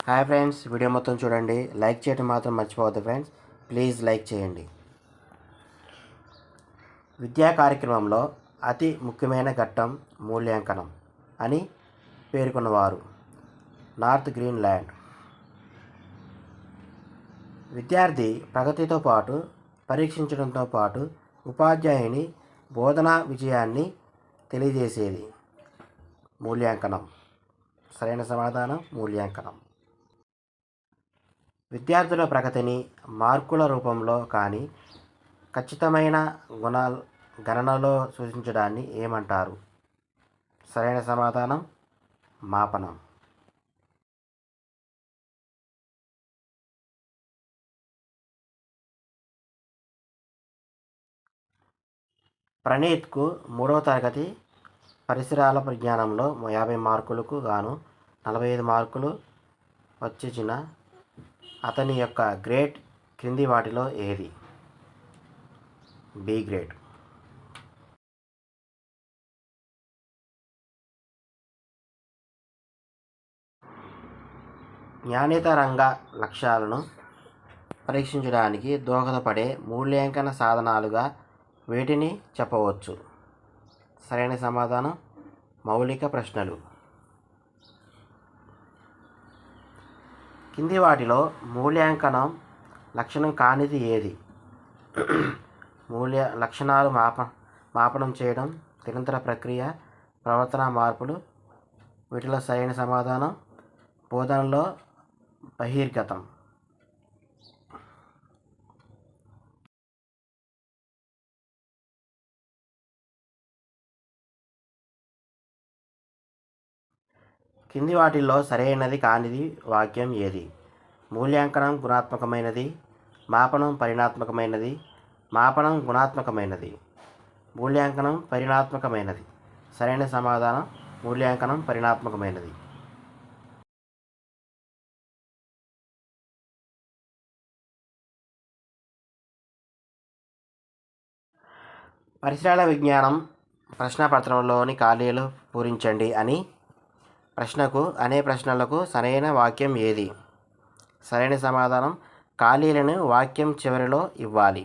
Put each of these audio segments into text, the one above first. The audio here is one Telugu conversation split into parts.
హాయ్ ఫ్రెండ్స్, వీడియో మొత్తం చూడండి. లైక్ చేయడం మాత్రం మర్చిపోవద్దు ఫ్రెండ్స్. ప్లీజ్ లైక్ చేయండి. విద్యా కార్యక్రమంలో అతి ముఖ్యమైన ఘట్టం మూల్యాంకనం అని పేర్కొన్నవారు నార్త్ గ్రీన్లాండ్. విద్యార్థి ప్రగతితో పాటు పరీక్షించడంతో పాటు ఉపాధ్యాయుని బోధనా విజయాన్ని తెలియజేసేది మూల్యాంకనం. సరైన సమాధానం మూల్యాంకనం. విద్యార్థుల ప్రగతిని మార్కుల రూపంలో కానీ ఖచ్చితమైన గణనలో సూచించడాన్ని ఏమంటారు? సరైన సమాధానం మాపనం. ప్రణీత్కు 3వ తరగతి పరిసరాల విజ్ఞానంలో 50 మార్కులకు గాను 45 మార్కులు వచ్చిన అతని యొక్క గ్రేడ్ క్రింది వాటిలో ఏది? B grade. జ్ఞానేతర రంగ లక్ష్యాలను పరీక్షించడానికి దోహదపడే మూల్యాంకన సాధనాలుగా వేటిని చెప్పవచ్చు? సరైన సమాధానం మౌలిక ప్రశ్నలు. కింది వాటిలో మూల్యాంకనం లక్షణం కానిది ఏది? లక్షణాలు మాపనం చేయడం, నిరంతర ప్రక్రియ, ప్రవర్తన మార్పులు. వీటిలో సరైన సమాధానం బోధనలో బహిర్గతం. కింది వాటిల్లో సరైనది కానిది వాక్యం ఏది? మూల్యాంకనం గుణాత్మకమైనది, మాపనం పరిణాత్మకమైనది, మాపనం గుణాత్మకమైనది, మూల్యాంకనం పరిణాత్మకమైనది. సరైన సమాధానం మూల్యాంకనం పరిణాత్మకమైనది. పరిసరాల విజ్ఞానం ప్రశ్నపత్రంలోని ఖాళీలు పూరించండి అని అనే ప్రశ్నలకు సరైన వాక్యం ఏది? సరైన సమాధానం ఖాళీలను వాక్యం చివరిలో ఇవ్వాలి.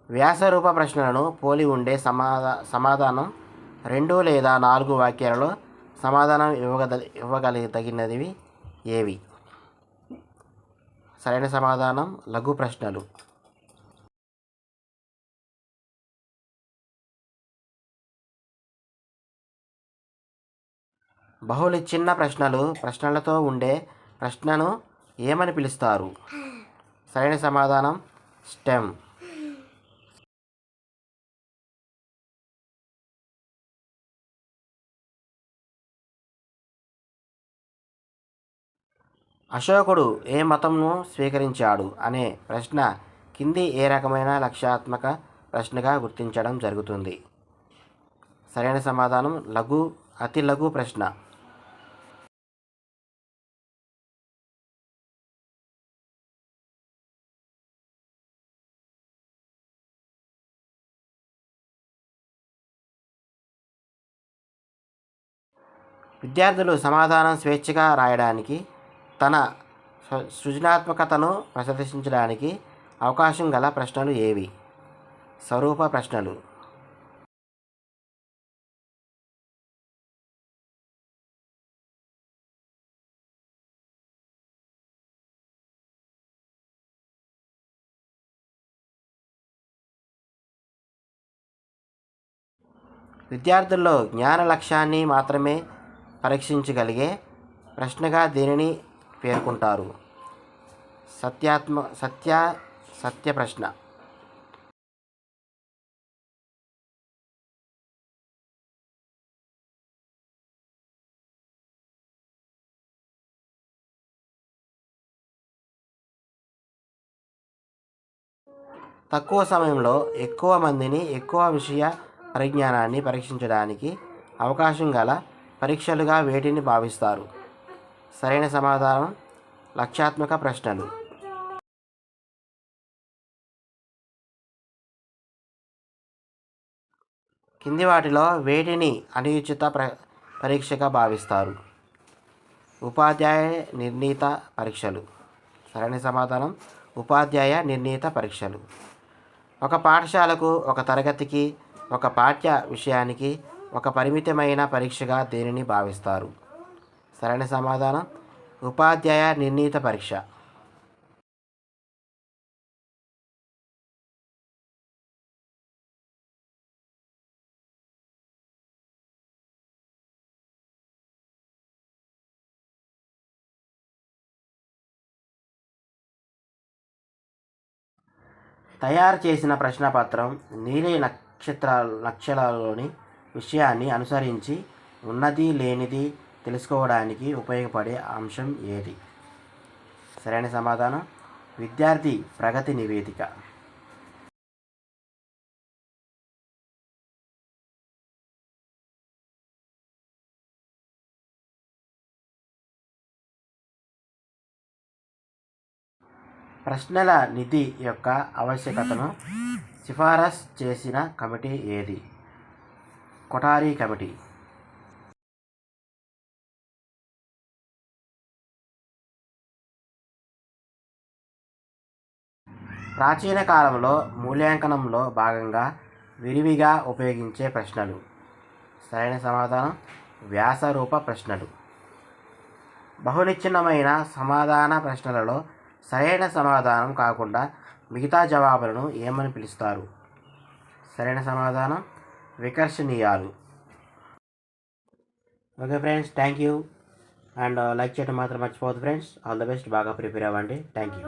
వ్యాసరూప ప్రశ్నలను పోలి ఉండే సమాధానం 2 లేదా 4 వాక్యాలలో సమాధానం ఇవ్వగలిగినవి ఏవి? సరైన సమాధానం లఘు ప్రశ్నలు. బహుళ చిన్న ప్రశ్నలతో ఉండే ప్రశ్నను ఏమని పిలుస్తారు? సరైన సమాధానం స్టెమ్. అశోకుడు ఏ మతంను స్వీకరించాడు అనే ప్రశ్న కింది ఏ రకమైన లక్ష్యాత్మక ప్రశ్నగా గుర్తించడం జరుగుతుంది? సరైన సమాధానం అతి లఘు ప్రశ్న. విద్యార్థులు సమాధానం స్వేచ్ఛగా రాయడానికి, తన సృజనాత్మకతను ప్రదర్శించడానికి అవకాశం గల ప్రశ్నలు ఏవి? స్వరూప ప్రశ్నలు. విద్యార్థుల్లో జ్ఞాన లక్ష్యాన్ని మాత్రమే పరీక్షించగలిగే ప్రశ్నగా దేనిని పేర్కొంటారు? సత్య ప్రశ్న. తక్కువ సమయంలో ఎక్కువ మందిని ఎక్కువ విషయ పరిజ్ఞానాన్ని పరీక్షించడానికి అవకాశం గల పరీక్షలుగా వేటిని భావిస్తారు? సరైన సమాధానం లక్ష్యాత్మక ప్రశ్నలు. కింది వాటిలో వేటిని అనుచిత పరీక్షగా భావిస్తారు? ఉపాధ్యాయ నిర్ణీత పరీక్షలు. సరైన సమాధానం ఉపాధ్యాయ నిర్ణీత పరీక్షలు. ఒక పాఠశాలకు, ఒక తరగతికి, ఒక పాఠ్య విషయానికి ఒక పరిమితమైన పరీక్షగా దేనిని భావిస్తారు? సరైన సమాధానం ఉపాధ్యాయ నిర్ణీత పరీక్ష. తయారు చేసిన ప్రశ్నపత్రం నీలి నక్షత్రాలలోని విషయాన్ని అనుసరించి ఉన్నది లేనిది తెలుసుకోవడానికి ఉపయోగపడే అంశం ఏది? సరైన సమాధానం విద్యార్థి ప్రగతి నివేదిక. ప్రశ్నల నిధి యొక్క ఆవశ్యకతను సిఫారసు చేసిన కమిటీ ఏది? కొఠారి కమిటీ. ప్రాచీన కాలంలో మూల్యాంకనంలో భాగంగా విరివిగా ఉపయోగించే ప్రశ్నలు. సరైన సమాధానం వ్యాసరూప ప్రశ్నలు. బహునిచ్ఛిన్నమైన సమాధాన ప్రశ్నలలో సరైన సమాధానం కాకుండా మిగతా జవాబులను ఏమని పిలుస్తారు? సరైన సమాధానం వికర్షణీయాలు. Okay friends, thank you. And like చేయడం మాత్రం మర్చిపోవద్దు ఫ్రెండ్స్. All the best. బాగా ప్రిపేర్ అవ్వండి. Thank you.